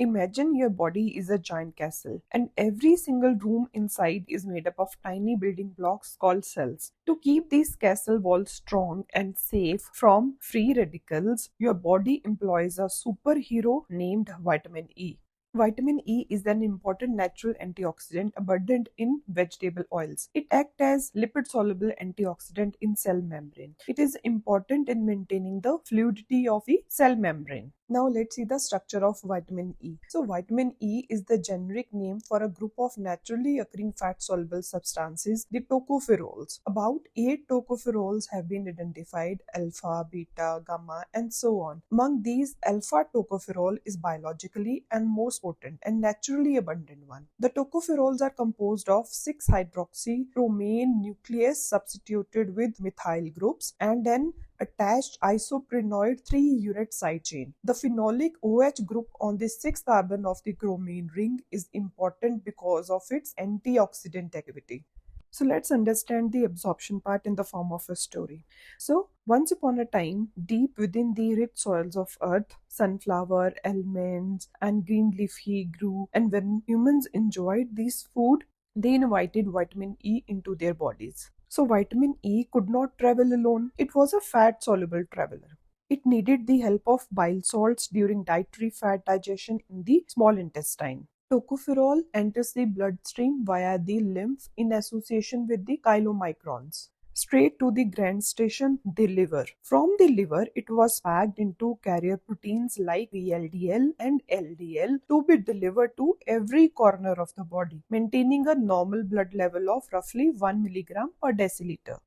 Imagine your body is a giant castle, and every single room inside is made up of tiny building blocks called cells. To keep these castle walls strong and safe from free radicals, your body employs a superhero named vitamin E. Vitamin E is an important natural antioxidant abundant in vegetable oils. It acts as lipid-soluble antioxidant in cell membrane. It is important in maintaining the fluidity of the cell membrane. Now let's see the structure of vitamin E. So vitamin E is the generic name for a group of naturally occurring fat-soluble substances, the tocopherols. About 8 tocopherols have been identified: alpha, beta, gamma, and so on. Among these, alpha tocopherol is biologically and most potent and naturally abundant one. The tocopherols are composed of 6-hydroxypromane nucleus substituted with methyl groups and an attached isoprenoid 3-unit side chain. The phenolic OH group on the 6th carbon of the bromine ring is important because of its antioxidant activity. So let's understand the absorption part in the form of a story. So once upon a time, deep within the rich soils of earth, sunflower, almonds, and green leafy grew, and when humans enjoyed this food, they invited vitamin E into their bodies. So vitamin E could not travel alone. It was a fat-soluble traveler. It needed the help of bile salts during dietary fat digestion in the small intestine. Tocopherol enters the bloodstream via the lymph in association with the chylomicrons, straight to the grand station, the liver. From the liver, it was packed into carrier proteins like VLDL and LDL to be delivered to every corner of the body, maintaining a normal blood level of roughly 1 milligram per deciliter.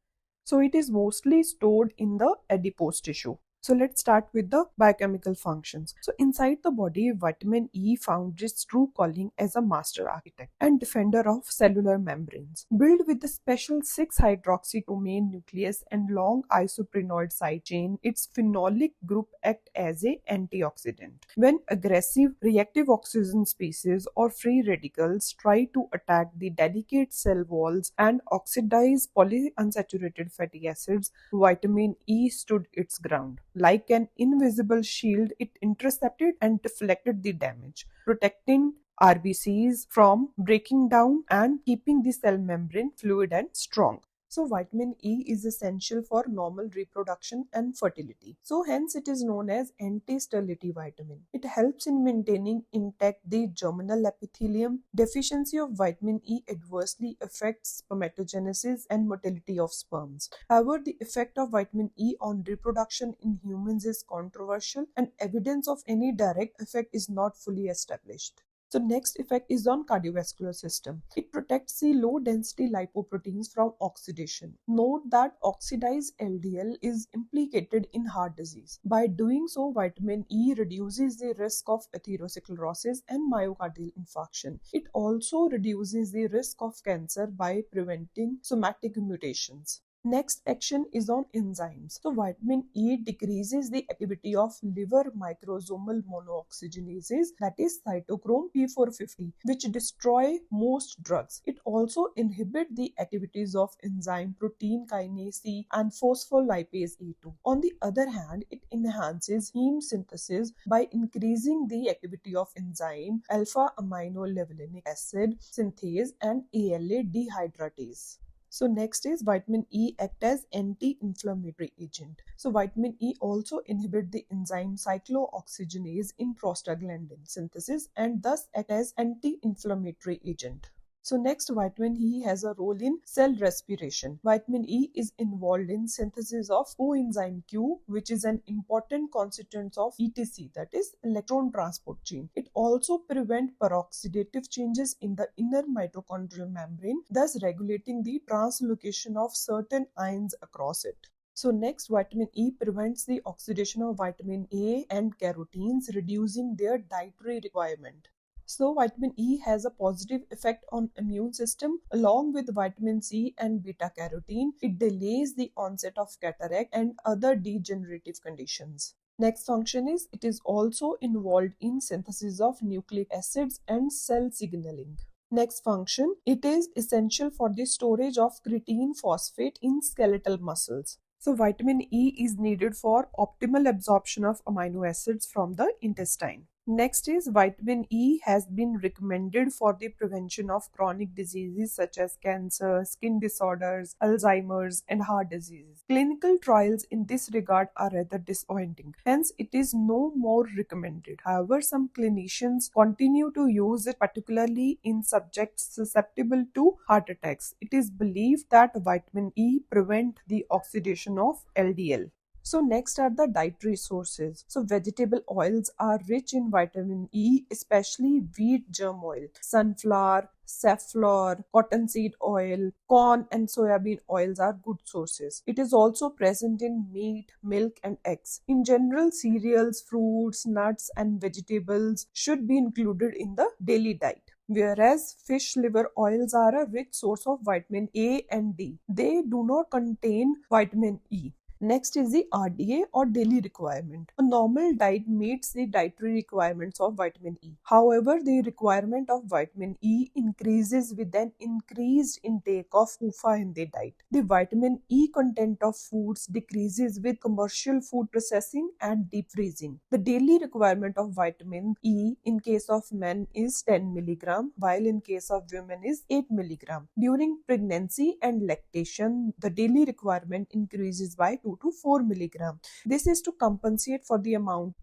So it is mostly stored in the adipose tissue. So let's start with the biochemical functions. So inside the body, vitamin E found its true calling as a master architect and defender of cellular membranes. Built with the special 6-hydroxypromane nucleus and long isoprenoid side chain, its phenolic group acts as an antioxidant. When aggressive reactive oxygen species or free radicals try to attack the delicate cell walls and oxidize polyunsaturated fatty acids, vitamin E stood its ground. Like an invisible shield, it intercepted and deflected the damage, protecting RBCs from breaking down and keeping the cell membrane fluid and strong. So vitamin E is essential for normal reproduction and fertility. So hence it is known as anti-sterility vitamin. It helps in maintaining intact the germinal epithelium. Deficiency of vitamin E adversely affects spermatogenesis and motility of sperms. However, the effect of vitamin E on reproduction in humans is controversial and evidence of any direct effect is not fully established. So next effect is on cardiovascular system. It protects the low density lipoproteins from oxidation. Note that oxidized LDL is implicated in heart disease. By doing so, vitamin E reduces the risk of atherosclerosis and myocardial infarction. It also reduces the risk of cancer by preventing somatic mutations. Next action is on enzymes. So vitamin E decreases the activity of liver microsomal monooxygenases, that is cytochrome P450, which destroy most drugs. It also inhibits the activities of enzyme protein kinase C and phospholipase E2. On the other hand, it enhances heme synthesis by increasing the activity of enzyme alpha aminolevulinic acid synthase and ALA dehydratase. So next is vitamin E act as anti-inflammatory agent. So vitamin E also inhibit the enzyme cyclooxygenase in prostaglandin synthesis and thus act as anti-inflammatory agent. So next, vitamin E has a role in cell respiration. Vitamin E is involved in synthesis of coenzyme Q, which is an important constituent of ETC, that is electron transport chain. It also prevents peroxidative changes in the inner mitochondrial membrane, thus regulating the translocation of certain ions across it. So next, vitamin E prevents the oxidation of vitamin A and carotenes, reducing their dietary requirement. So vitamin E has a positive effect on immune system. Along with vitamin C and beta carotene, it delays the onset of cataract and other degenerative conditions. Next function is it is also involved in synthesis of nucleic acids and cell signaling. Next function, it is essential for the storage of creatine phosphate in skeletal muscles. So vitamin E is needed for optimal absorption of amino acids from the intestine. Next is vitamin E has been recommended for the prevention of chronic diseases such as cancer, skin disorders, Alzheimer's, and heart diseases. Clinical trials in this regard are rather disappointing. Hence, it is no more recommended. However, some clinicians continue to use it, particularly in subjects susceptible to heart attacks. It is believed that vitamin E prevent the oxidation of LDL. So next are the dietary sources. So vegetable oils are rich in vitamin E, especially wheat germ oil, sunflower, safflower, cottonseed oil, corn and soybean oils are good sources. It is also present in meat, milk and eggs. In general, cereals, fruits, nuts and vegetables should be included in the daily diet. Whereas fish liver oils are a rich source of vitamin A and D. They do not contain vitamin E. Next is the RDA or daily requirement. A normal diet meets the dietary requirements of vitamin E. However, the requirement of vitamin E increases with an increased intake of UFA in the diet. The vitamin E content of foods decreases with commercial food processing and deep freezing. The daily requirement of vitamin E in case of men is 10 mg, while in case of women is 8 mg. During pregnancy and lactation, the daily requirement increases by 2 to 4 milligram. This is to compensate for the amount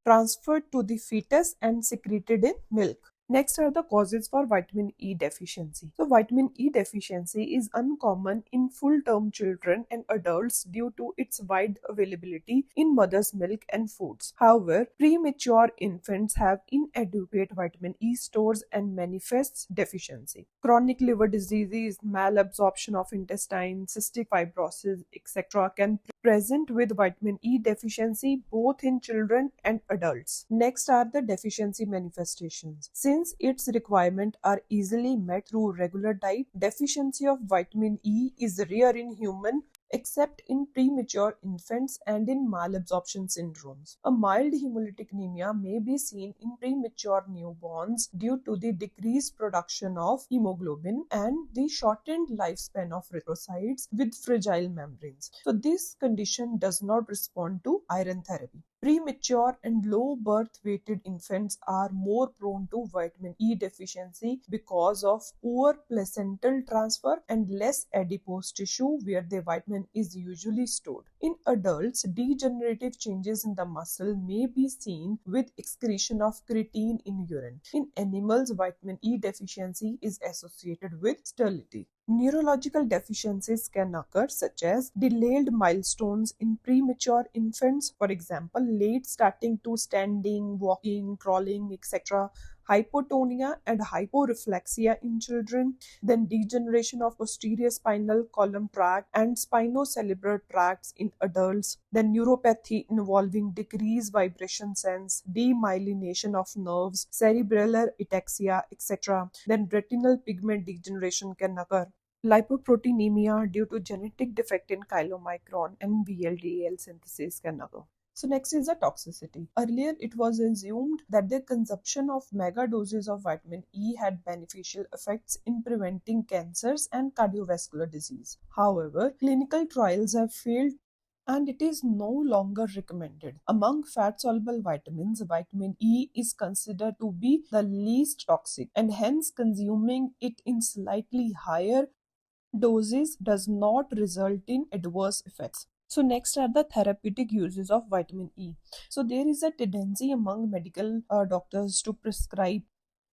transferred to the fetus and secreted in milk. Next are the causes for vitamin E deficiency. So, vitamin E deficiency is uncommon in full term children and adults due to its wide availability in mother's milk and foods. However, premature infants have inadequate vitamin E stores and manifests deficiency. Chronic liver diseases, malabsorption of intestine, cystic fibrosis, etc. can present with vitamin E deficiency both in children and adults. Next are the deficiency manifestations. Since its requirements are easily met through regular diet, deficiency of vitamin E is rare in human except in premature infants and in malabsorption syndromes. A mild hemolytic anemia may be seen in premature newborns due to the decreased production of hemoglobin and the shortened lifespan of erythrocytes with fragile membranes. So this condition does not respond to iron therapy. Premature and low birth weighted infants are more prone to vitamin E deficiency because of poor placental transfer and less adipose tissue where the vitamin is usually stored. In adults, degenerative changes in the muscle may be seen with excretion of creatine in urine. In animals, vitamin E deficiency is associated with sterility. Neurological deficiencies can occur, such as delayed milestones in premature infants, for example, late starting to standing, walking, crawling, etc., hypotonia and hyporeflexia in children, then degeneration of posterior spinal column tract and spinocerebellar tracts in adults, then neuropathy involving decreased vibration sense, demyelination of nerves, cerebellar ataxia, etc., then retinal pigment degeneration can occur. Lipoproteinemia due to genetic defect in chylomicron and VLDL synthesis can occur. So next is the toxicity. Earlier, it was assumed that the consumption of mega doses of vitamin E had beneficial effects in preventing cancers and cardiovascular disease. However, clinical trials have failed and it is no longer recommended. Among fat-soluble vitamins, vitamin E is considered to be the least toxic and hence consuming it in slightly higher doses does not result in adverse effects. So next are the therapeutic uses of vitamin E. So there is a tendency among medical doctors to prescribe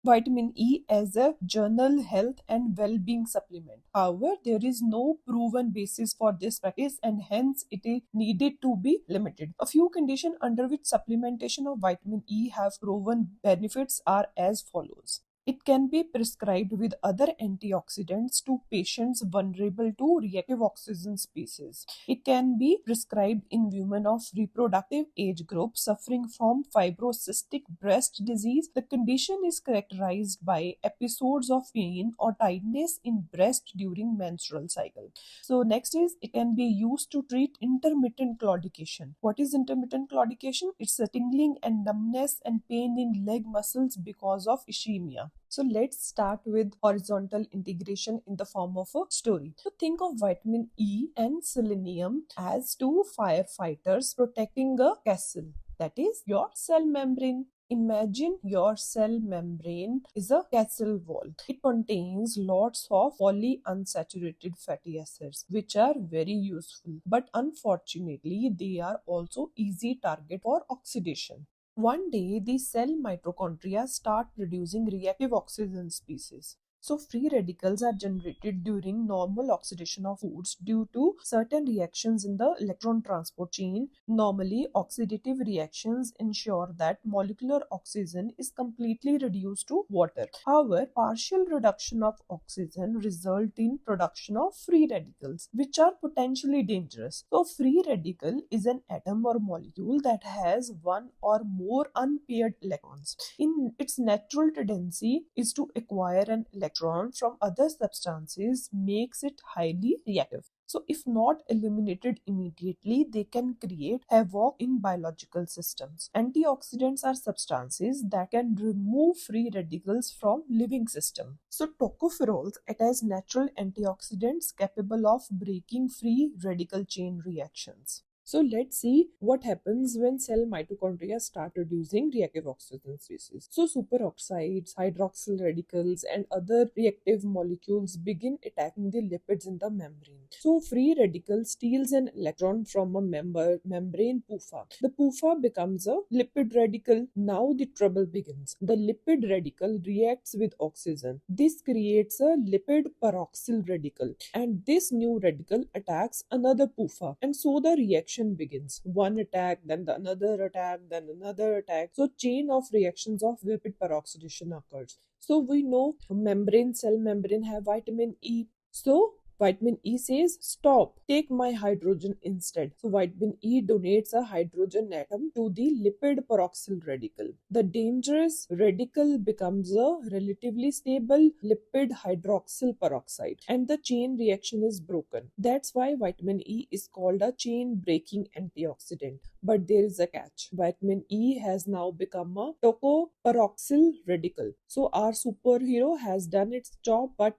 vitamin E as a general health and well-being supplement. However, there is no proven basis for this practice and hence it is needed to be limited. A few conditions under which supplementation of vitamin E have proven benefits are as follows. It can be prescribed with other antioxidants to patients vulnerable to reactive oxygen species. It can be prescribed in women of reproductive age group suffering from fibrocystic breast disease. The condition is characterized by episodes of pain or tightness in breast during menstrual cycle. So next is it can be used to treat intermittent claudication. What is intermittent claudication? It's a tingling and numbness and pain in leg muscles because of ischemia. So let's start with horizontal integration in the form of a story. So think of vitamin E and selenium as two firefighters protecting a castle, that is your cell membrane. Imagine your cell membrane is a castle wall. It contains lots of polyunsaturated fatty acids, which are very useful, but unfortunately they are also easy target for oxidation. One day, the cell mitochondria start producing reactive oxygen species. So, free radicals are generated during normal oxidation of foods due to certain reactions in the electron transport chain. Normally, oxidative reactions ensure that molecular oxygen is completely reduced to water. However, partial reduction of oxygen result in production of free radicals, which are potentially dangerous. So, free radical is an atom or molecule that has one or more unpaired electrons. In its natural tendency is to acquire an electron from other substances, makes it highly reactive. So, if not eliminated immediately, they can create havoc in biological systems. Antioxidants are substances that can remove free radicals from living system. So, tocopherols act as natural antioxidants capable of breaking free radical chain reactions. So let's see what happens when cell mitochondria start producing reactive oxygen species. So superoxides, hydroxyl radicals and other reactive molecules begin attacking the lipids in the membrane. So free radical steals an electron from a membrane PUFA. The PUFA becomes a lipid radical. Now the trouble begins. The lipid radical reacts with oxygen. This creates a lipid peroxyl radical, and this new radical attacks another PUFA, and so the reaction begins. One attack, then another attack, then another attack. So chain of reactions of lipid peroxidation occurs. So we know cell membrane have vitamin E. So vitamin E says, stop, take my hydrogen instead. So vitamin E donates a hydrogen atom to the lipid peroxyl radical. The dangerous radical becomes a relatively stable lipid hydroxyl peroxide, and the chain reaction is broken. That's why vitamin E is called a chain breaking antioxidant. But there is a catch. Vitamin E has now become a tocoperoxyl radical. So our superhero has done its job, but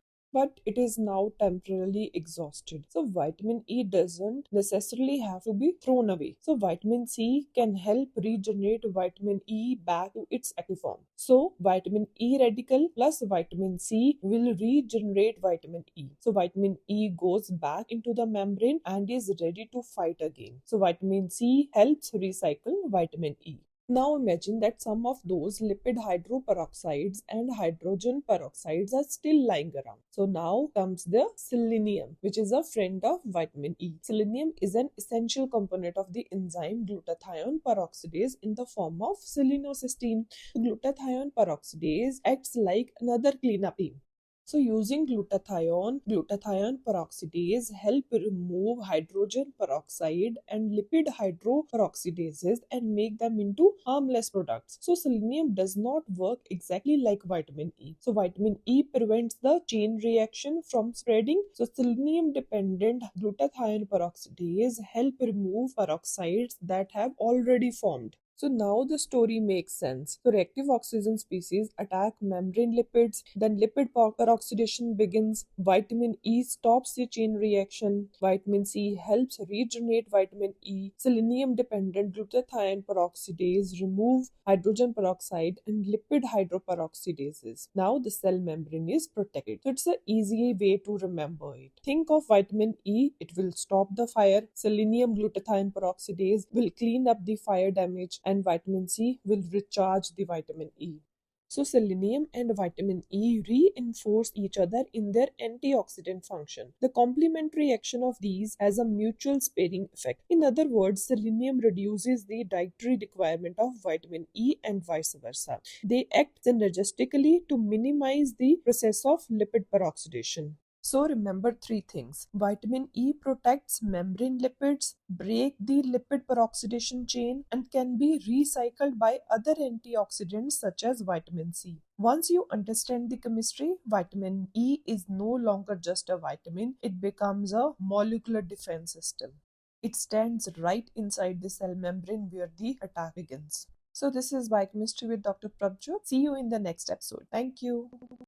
it is now temporarily exhausted. So vitamin E doesn't necessarily have to be thrown away. So vitamin C can help regenerate vitamin E back to its active form. So vitamin E radical plus vitamin C will regenerate vitamin E. So vitamin E goes back into the membrane and is ready to fight again. So vitamin C helps recycle vitamin E. Now imagine that some of those lipid hydroperoxides and hydrogen peroxides are still lying around. So now comes the selenium, which is a friend of vitamin E. Selenium is an essential component of the enzyme glutathione peroxidase in the form of selenocysteine. Glutathione peroxidase acts like another cleanup team. So using glutathione peroxidase help remove hydrogen peroxide and lipid hydroperoxidases and make them into harmless products. So selenium does not work exactly like vitamin E. So vitamin E prevents the chain reaction from spreading. So selenium dependent glutathione peroxidase help remove peroxides that have already formed. So now the story makes sense. So reactive oxygen species attack membrane lipids, then lipid peroxidation begins, vitamin E stops the chain reaction, vitamin C helps regenerate vitamin E, selenium-dependent glutathione peroxidase remove hydrogen peroxide and lipid hydroperoxidases. Now the cell membrane is protected. So it's an easy way to remember it. Think of vitamin E, it will stop the fire, selenium glutathione peroxidase will clean up the fire damage, and vitamin C will recharge the vitamin E. So selenium and vitamin E reinforce each other in their antioxidant function. The complementary action of these has a mutual sparing effect. In other words, selenium reduces the dietary requirement of vitamin E and vice versa. They act synergistically to minimize the process of lipid peroxidation. So remember three things. Vitamin E protects membrane lipids, break the lipid peroxidation chain, and can be recycled by other antioxidants such as vitamin C. Once you understand the chemistry, vitamin E is no longer just a vitamin, it becomes a molecular defense system. It stands right inside the cell membrane where the attack begins. So this is Biochemistry with Dr. Prabhjot. See you in the next episode. Thank you.